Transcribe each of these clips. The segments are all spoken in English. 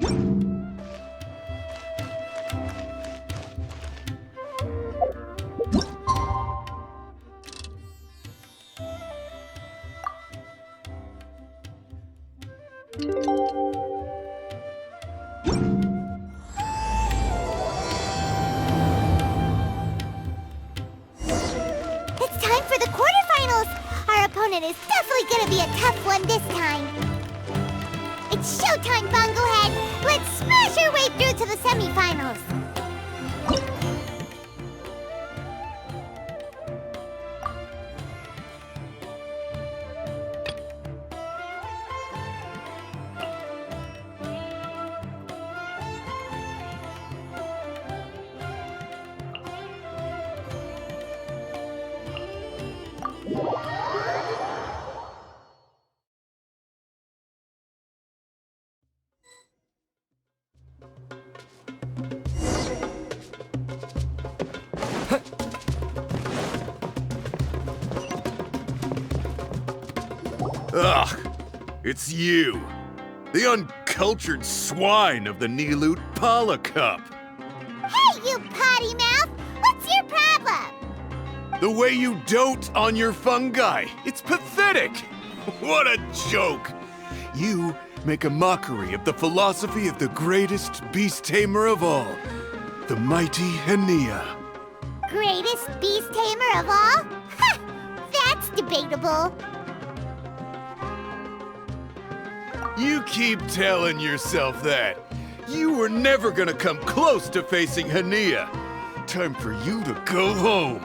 It's time for the quarterfinals! Our opponent is definitely gonna be a tough one this time. It's showtime, Bunglehead! Let's smash our way through to the semifinals! Ugh, it's you. The uncultured swine of the Niloot Pala Cup. Hey, you potty mouth! What's your problem? The way you dote on your fungi. It's pathetic. What a joke. You make a mockery of the philosophy of the greatest beast tamer of all, the mighty Hania. Greatest beast tamer of all? Ha! That's debatable. You keep telling yourself that. You were never gonna come close to facing Hania. Time for you to go home.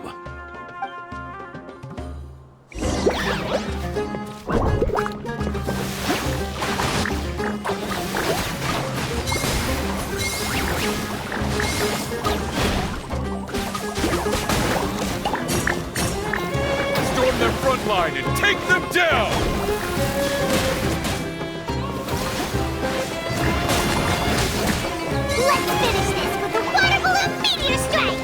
Storm their front line and take them down! Let's finish this with a water balloon meteor strike!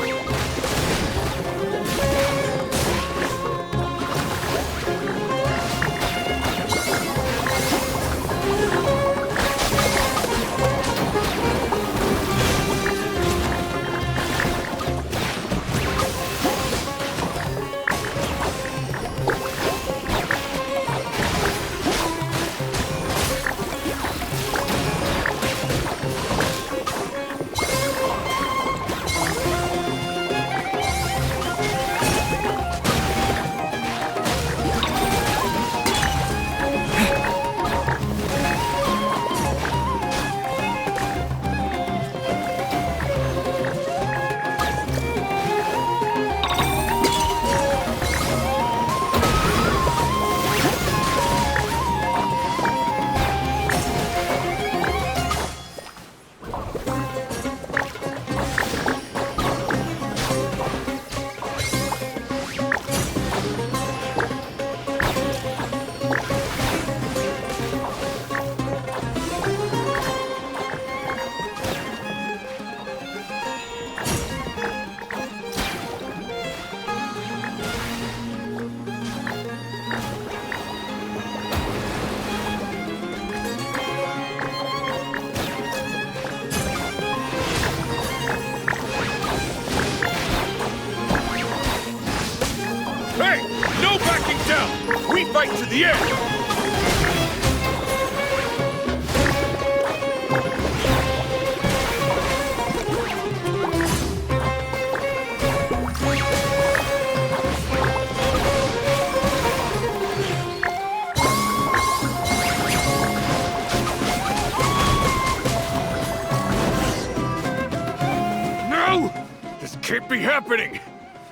Hey! No backing down! We fight to the end! No! This can't be happening!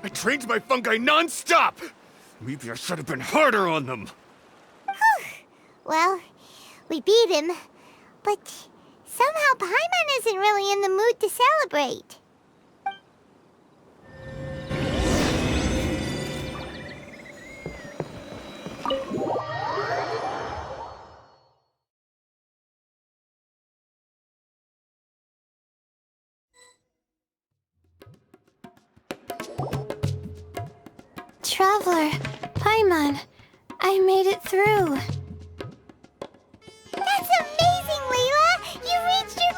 I trained my fungi non-stop! Maybe I should have been harder on them. Well, we beat him, but somehow Paimon isn't really in the mood to celebrate. Traveler, Paimon, I made it through. That's amazing, Layla! You reached your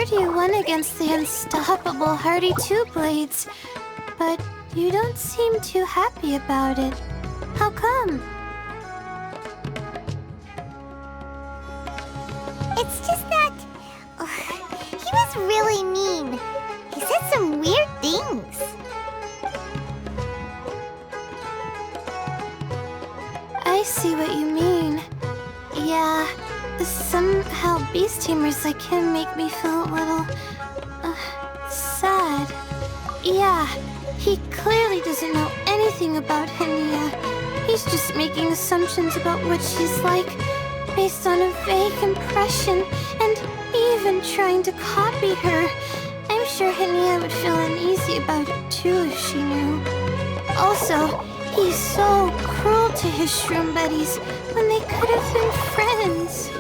heard you won against the unstoppable Hardy Two Blades, but you don't seem too happy about it. How come? It's just that... he was really mean. He said some weird things. I see what you mean. Yeah, somehow beast tamers like him make me feel a little... sad. Yeah, he clearly doesn't know anything about Hania. He's just making assumptions about what she's like, based on a vague impression, and even trying to copy her. I'm sure Hania would feel uneasy about it too if she knew. Also, he's so cruel to his shroom buddies when they could have been friends.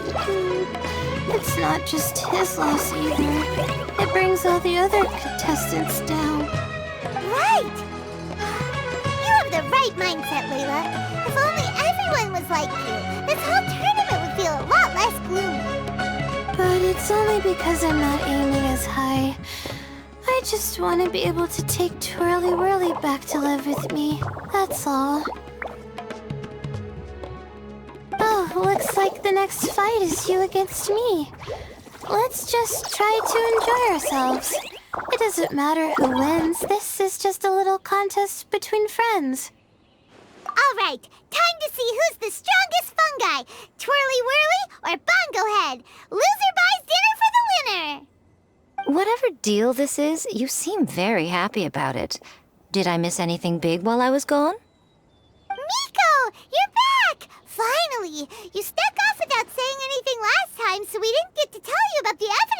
It's not just his loss either. It brings all the other contestants down. Right! You have the right mindset, Layla. If only everyone was like you, this whole tournament would feel a lot less gloomy. But it's only because I'm not aiming as high. I just want to be able to take Twirly Whirly back to live with me. That's all. Oh, looks like the next fight is you against me. Let's just try to enjoy ourselves. It doesn't matter who wins. This is just a little contest between friends. All right, time to see who's the strongest fungi, Twirly Whirly or Bongo Head. Loser buys dinner for the winner. Whatever deal this is, you seem very happy about it. Did I miss anything big while I was gone? Miko, you're back! Finally! You snuck off without saying anything last time, so we didn't get to tell you about the evidence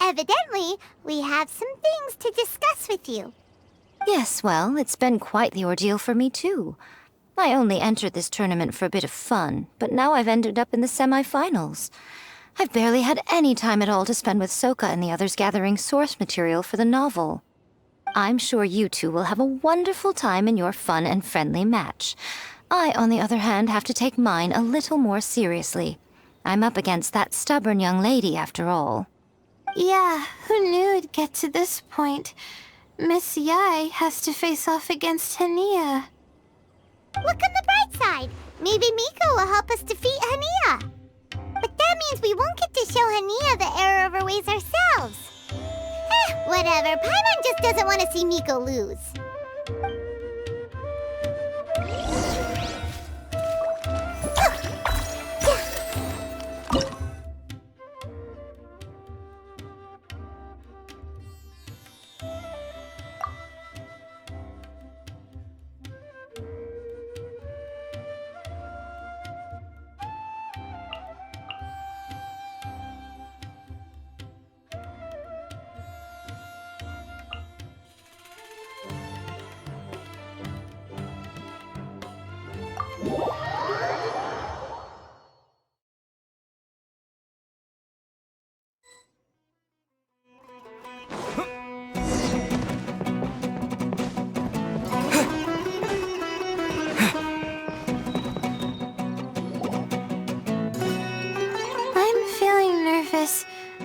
evidently, we have some things to discuss with you. Yes, well, it's been quite the ordeal for me too. I only entered this tournament for a bit of fun, but now I've ended up in the semi-finals. I've barely had any time at all to spend with Soka and the others gathering source material for the novel. I'm sure you two will have a wonderful time in your fun and friendly match. I, on the other hand, have to take mine a little more seriously. I'm up against that stubborn young lady, after all. Yeah, who knew it'd get to this point? Miss Yai has to face off against Hania. Look on the bright side. Maybe Miko will help us defeat Hania. But that means we won't get to show Hania the error of our ways ourselves. Whatever. Paimon just doesn't want to see Miko lose.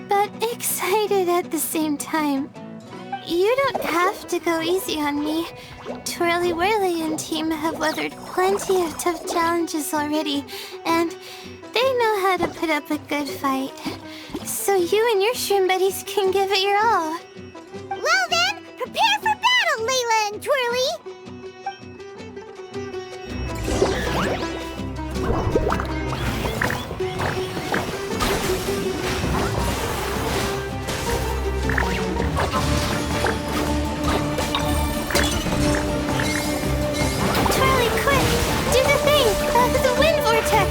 But excited at the same time. You don't have to go easy on me. Twirly Whirly and team have weathered plenty of tough challenges already, and they know how to put up a good fight. So you and your shroom buddies can give it your all. Well then, prepare for battle, Layla and Twirly! Twirly, quick! Do the thing! The wind vortex!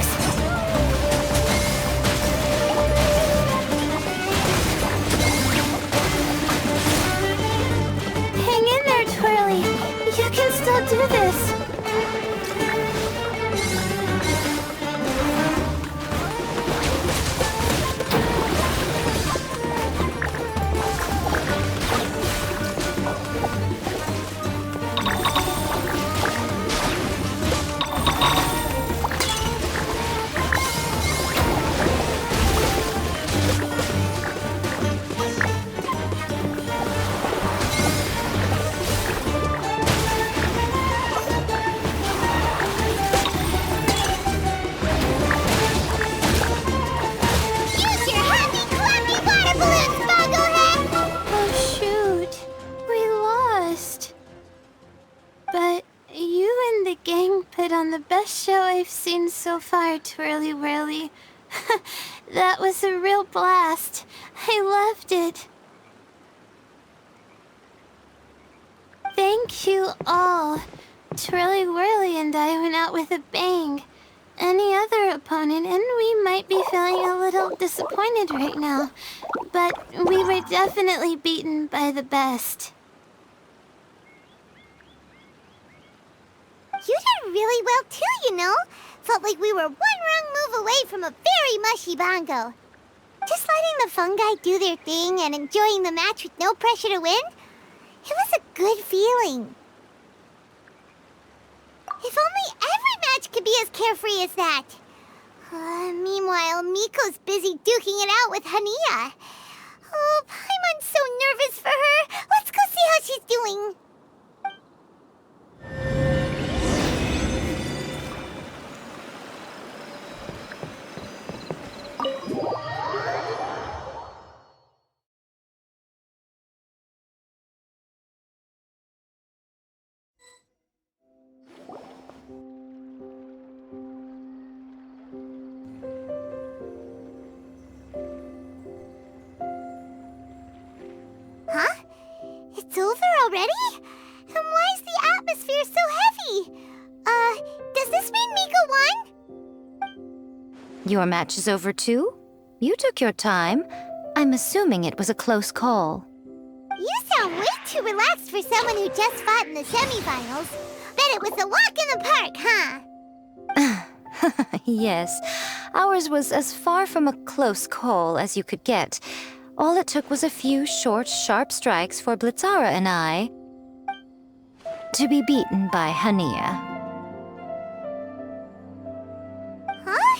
the best show I've seen so far, Twirly Whirly. That was a real blast. I loved it. Thank you all. Twirly Whirly and I went out with a bang. Any other opponent, and we might be feeling a little disappointed right now, but we were definitely beaten by the best. You did really well too, you know. Felt like we were one wrong move away from a very mushy bongo. Just letting the fungi do their thing and enjoying the match with no pressure to win, it was a good feeling. If only every match could be as carefree as that. Meanwhile, Miko's busy duking it out with Hania. Oh, Paimon's so nervous for her. Let's go see how she's doing. Huh? It's over already? And why is the atmosphere so heavy? Does this mean Miko won? Your match is over too? You took your time. I'm assuming it was a close call. You sound way too relaxed for someone who just fought in the semifinals. Bet it was a walk in the park, huh? Yes, ours was as far from a close call as you could get. All it took was a few short, sharp strikes for Blitzara and I to be beaten by Hania. Huh?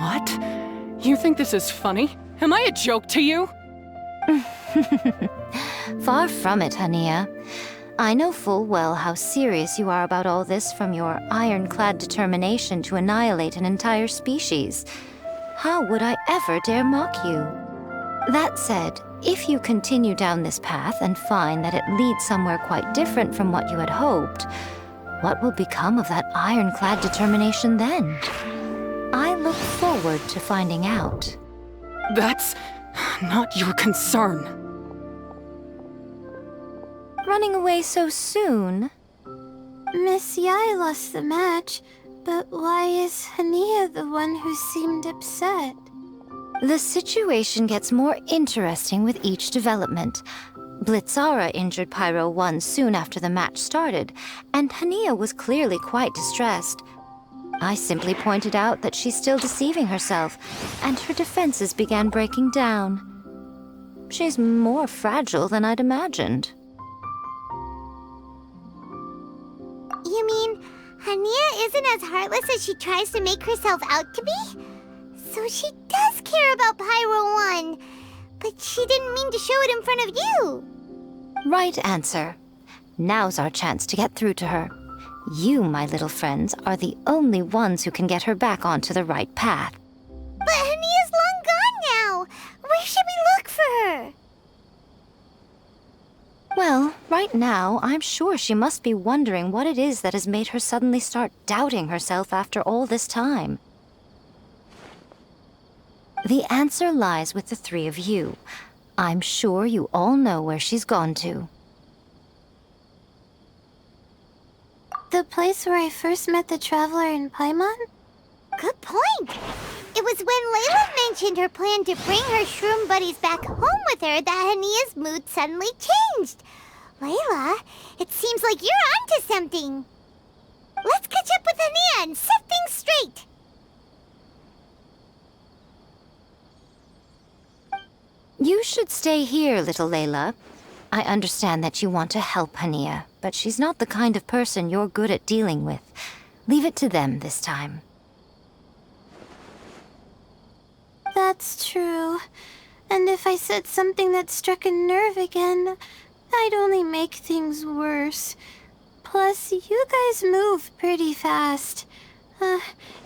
What? You think this is funny? Am I a joke to you? Far from it, Hania. I know full well how serious you are about all this, from your ironclad determination to annihilate an entire species. How would I ever dare mock you? That said, if you continue down this path and find that it leads somewhere quite different from what you had hoped, what will become of that ironclad determination then? I look forward to finding out. That's not your concern. Running away so soon? Miss Yai lost the match, but why is Hania the one who seemed upset? The situation gets more interesting with each development. Blitzara injured Pyro 1 soon after the match started, and Hania was clearly quite distressed. I simply pointed out that she's still deceiving herself, and her defenses began breaking down. She's more fragile than I'd imagined. You mean Hania isn't as heartless as she tries to make herself out to be? So she does care about Pyro 1, but she didn't mean to show it in front of you. Right answer. Now's our chance to get through to her. You, my little friends, are the only ones who can get her back onto the right path. But Hania's long gone now. Where should we look for her? Well, right now, I'm sure she must be wondering what it is that has made her suddenly start doubting herself after all this time. The answer lies with the three of you. I'm sure you all know where she's gone to. The place where I first met the Traveler in Paimon? Good point. It was when Layla mentioned her plan to bring her shroom buddies back home with her that Hania's mood suddenly changed. Layla, it seems like you're onto something. Let's catch up with Hania and set things straight. You should stay here, little Layla. I understand that you want to help Hania, but she's not the kind of person you're good at dealing with. Leave it to them this time. That's true. And if I said something that struck a nerve again, I'd only make things worse. Plus, you guys move pretty fast.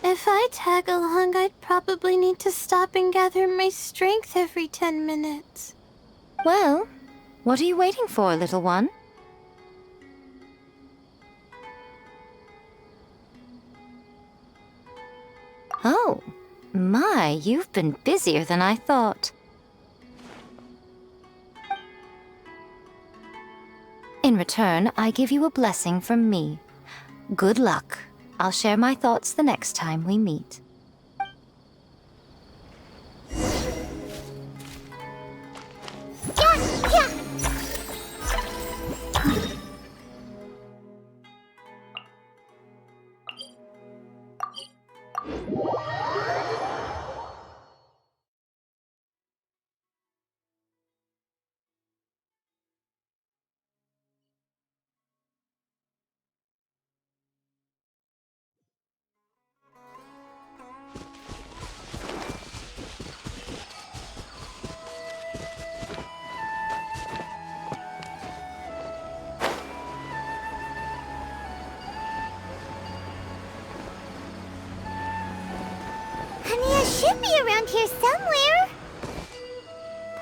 If I tag along, I'd probably need to stop and gather my strength every 10 minutes. Well, what are you waiting for, little one? Oh, my, you've been busier than I thought. In return, I give you a blessing from me. Good luck. I'll share my thoughts the next time we meet. Hania should be around here somewhere.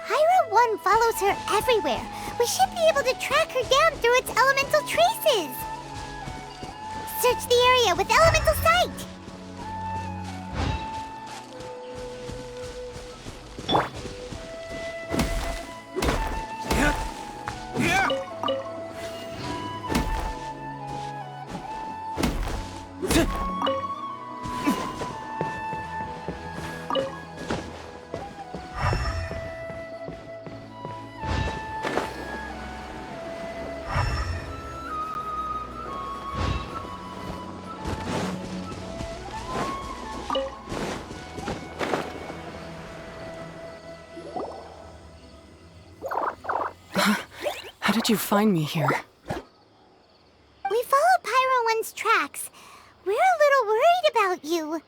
Pyra 1 follows her everywhere. We should be able to track her down through its elemental traces. Search the area with elemental sight. How did you find me here? We followed Pyra 1's tracks. We're a little worried about you.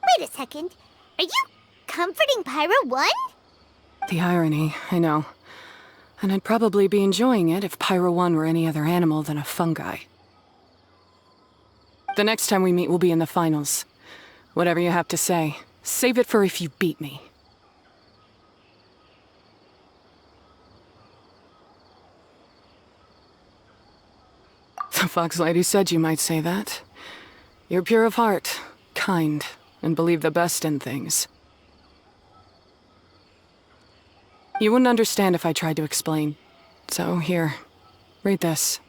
Wait a second. Are you comforting Pyra 1? The irony, I know. And I'd probably be enjoying it if Pyra 1 were any other animal than a fungi. The next time we meet will be in the finals. Whatever you have to say, save it for if you beat me. The Fox Lady said you might say that. You're pure of heart, kind, and believe the best in things. You wouldn't understand if I tried to explain. So here, read this.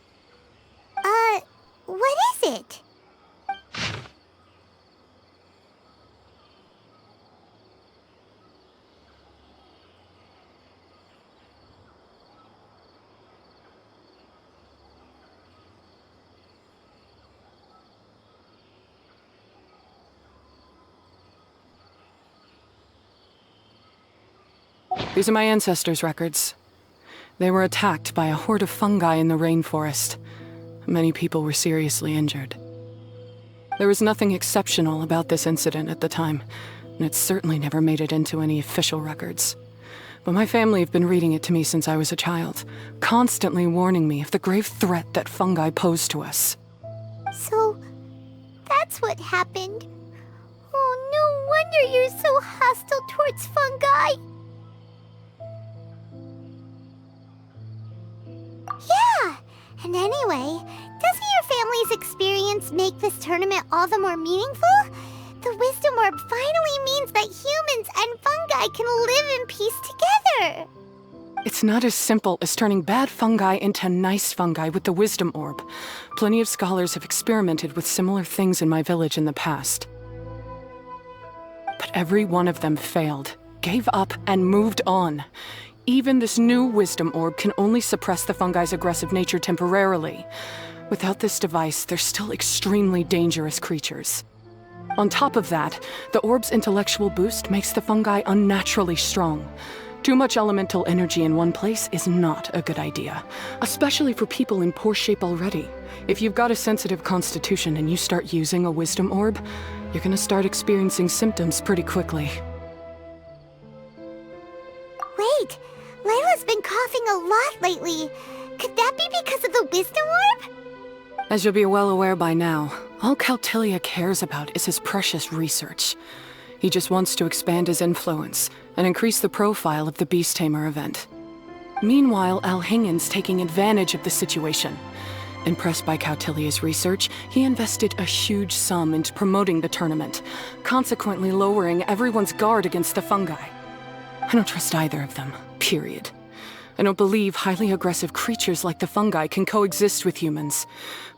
What is it? These are my ancestors' records. They were attacked by a horde of fungi in the rainforest. Many people were seriously injured. There was nothing exceptional about this incident at the time, and it certainly never made it into any official records. But my family have been reading it to me since I was a child, constantly warning me of the grave threat that fungi pose to us. So, that's what happened. Oh, no wonder you're so hostile towards fungi. Yeah, and anyway, doesn't your family's experience make this tournament all the more meaningful? The Wisdom Orb finally means that humans and fungi can live in peace together. It's not as simple as turning bad fungi into nice fungi with the Wisdom Orb. Plenty of scholars have experimented with similar things in my village in the past. But every one of them failed, gave up, and moved on. Even this new Wisdom Orb can only suppress the fungi's aggressive nature temporarily. Without this device, they're still extremely dangerous creatures. On top of that, the orb's intellectual boost makes the fungi unnaturally strong. Too much elemental energy in one place is not a good idea, especially for people in poor shape already. If you've got a sensitive constitution and you start using a Wisdom Orb, you're gonna start experiencing symptoms pretty quickly. Wait, Layla's been coughing a lot lately. Could that be because of the Wisdom Orb? As you'll be well aware by now, all Caltilia cares about is his precious research. He just wants to expand his influence and increase the profile of the Beast Tamer event. Meanwhile, Alhingen's taking advantage of the situation. Impressed by Cautilia's research, he invested a huge sum into promoting the tournament, consequently lowering everyone's guard against the fungi. I don't trust either of them, period. I don't believe highly aggressive creatures like the fungi can coexist with humans.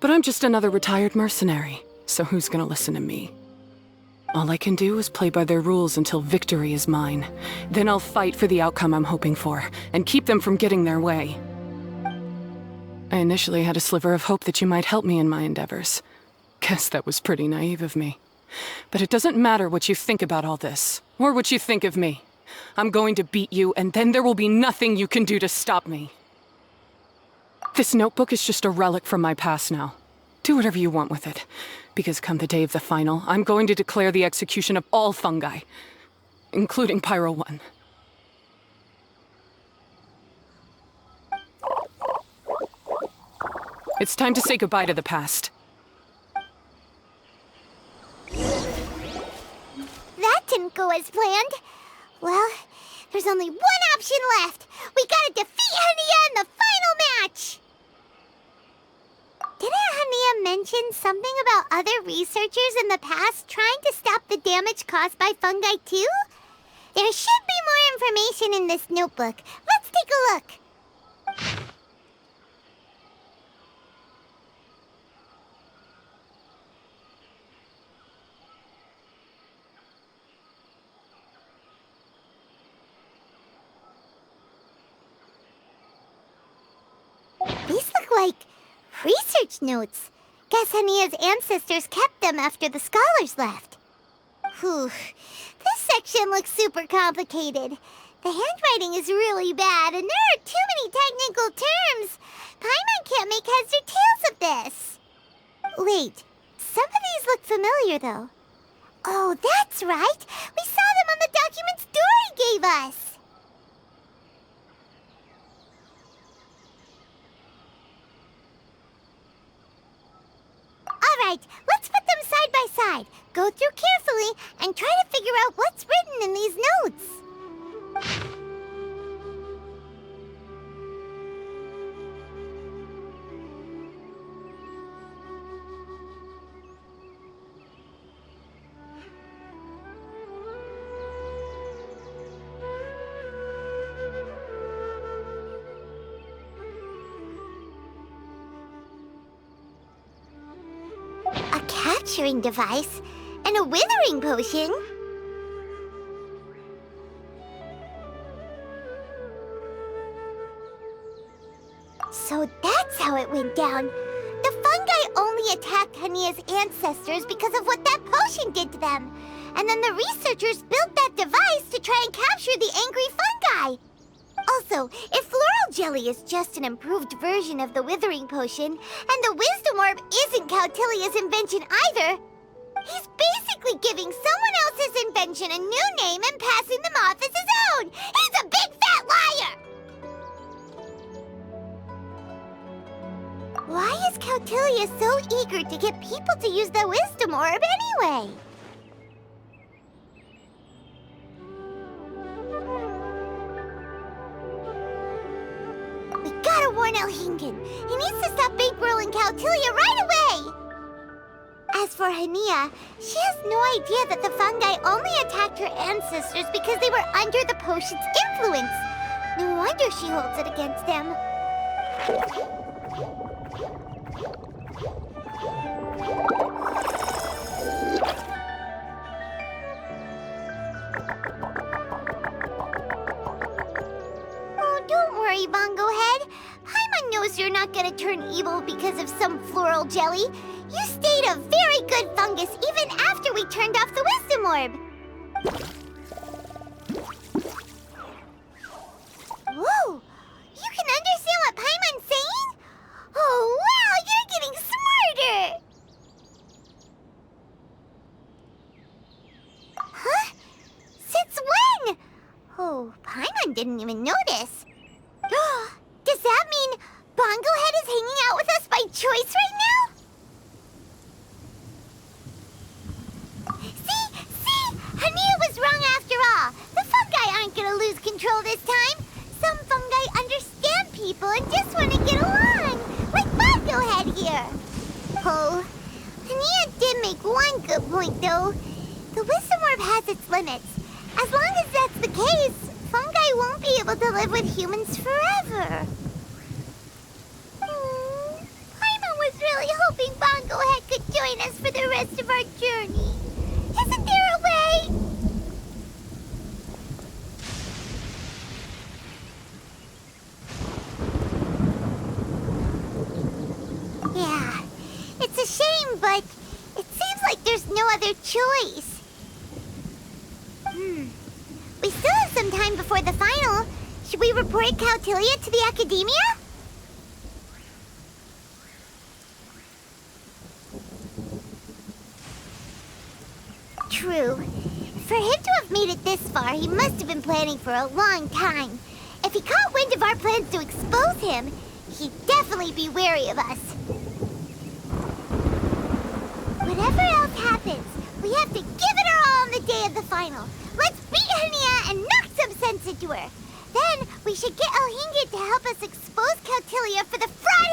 But I'm just another retired mercenary, so who's gonna listen to me? All I can do is play by their rules until victory is mine. Then I'll fight for the outcome I'm hoping for, and keep them from getting their way. I initially had a sliver of hope that you might help me in my endeavors. Guess that was pretty naive of me. But it doesn't matter what you think about all this, or what you think of me. I'm going to beat you, and then there will be nothing you can do to stop me. This notebook is just a relic from my past now. Do whatever you want with it, because come the day of the final, I'm going to declare the execution of all fungi, including Pyro 1. It's time to say goodbye to the past. That didn't go as planned. Well, there's only one option left. We gotta defeat Hania in the final match! Didn't Hania mention something about other researchers in the past trying to stop the damage caused by fungi too? There should be more information in this notebook. Let's take a look. These look like research notes. Guess Hania's ancestors kept them after the scholars left. Whew. This section looks super complicated. The handwriting is really bad, and there are too many technical terms. Paimon can't make heads or tails of this. Wait, some of these look familiar, though. Oh, that's right. We saw them on the documents Dory gave us. Alright, let's put them side by side, go through carefully, and try to figure out what's written in these notes. Capturing device and a withering potion. So that's how it went down. The fungi only attacked Hania's ancestors because of what that potion did to them. And then the researchers built that device to try and capture the angry fungi. Also, if floral jelly is just an improved version of the withering potion, and the wisdom orb isn't Cautilia's invention either, he's basically giving someone else's invention a new name and passing them off as his own! He's a big fat liar! Why is Cautilia so eager to get people to use the wisdom orb anyway? We gotta warn Elhingen. He needs to stop bankrolling Cautilia right away! As for Hania, she has no idea that the fungi only attacked her ancestors because they were under the potion's influence. No wonder she holds it against them. Oh, don't worry, Bongo Head. Paimon knows you're not gonna turn evil because of some floral jelly. You stayed a very good fungus even after we turned off the wisdom orb. Whoa! You can understand what Paimon's saying? Oh, wow! You're getting smarter! Huh? Since when? Oh, Paimon didn't even notice. Does that mean Bongo Head is hanging out with us by choice right now? See? Hania was wrong after all. The fungi aren't gonna lose control this time. Some fungi understand people and just want to get along. Like Bongo Head here. Oh, Hania did make one good point, though. The wisdom orb has its limits. As long as that's the case, fungi won't be able to live with humans forever. Paimon was really hoping Bongo Head could join us for the rest of our journey. Isn't there a way? Yeah, it's a shame, but it seems like there's no other choice. We still have some time before the final. Should we report Cautilia to the Academia? True. For him to have made it this far, he must have been planning for a long time. If he caught wind of our plans to expose him, he'd definitely be wary of us. Whatever else happens, we have to give it our all on the day of the final. Let's beat Hania and knock some sense into her. Then we should get El Hingit to help us expose Cautilia for the Friday.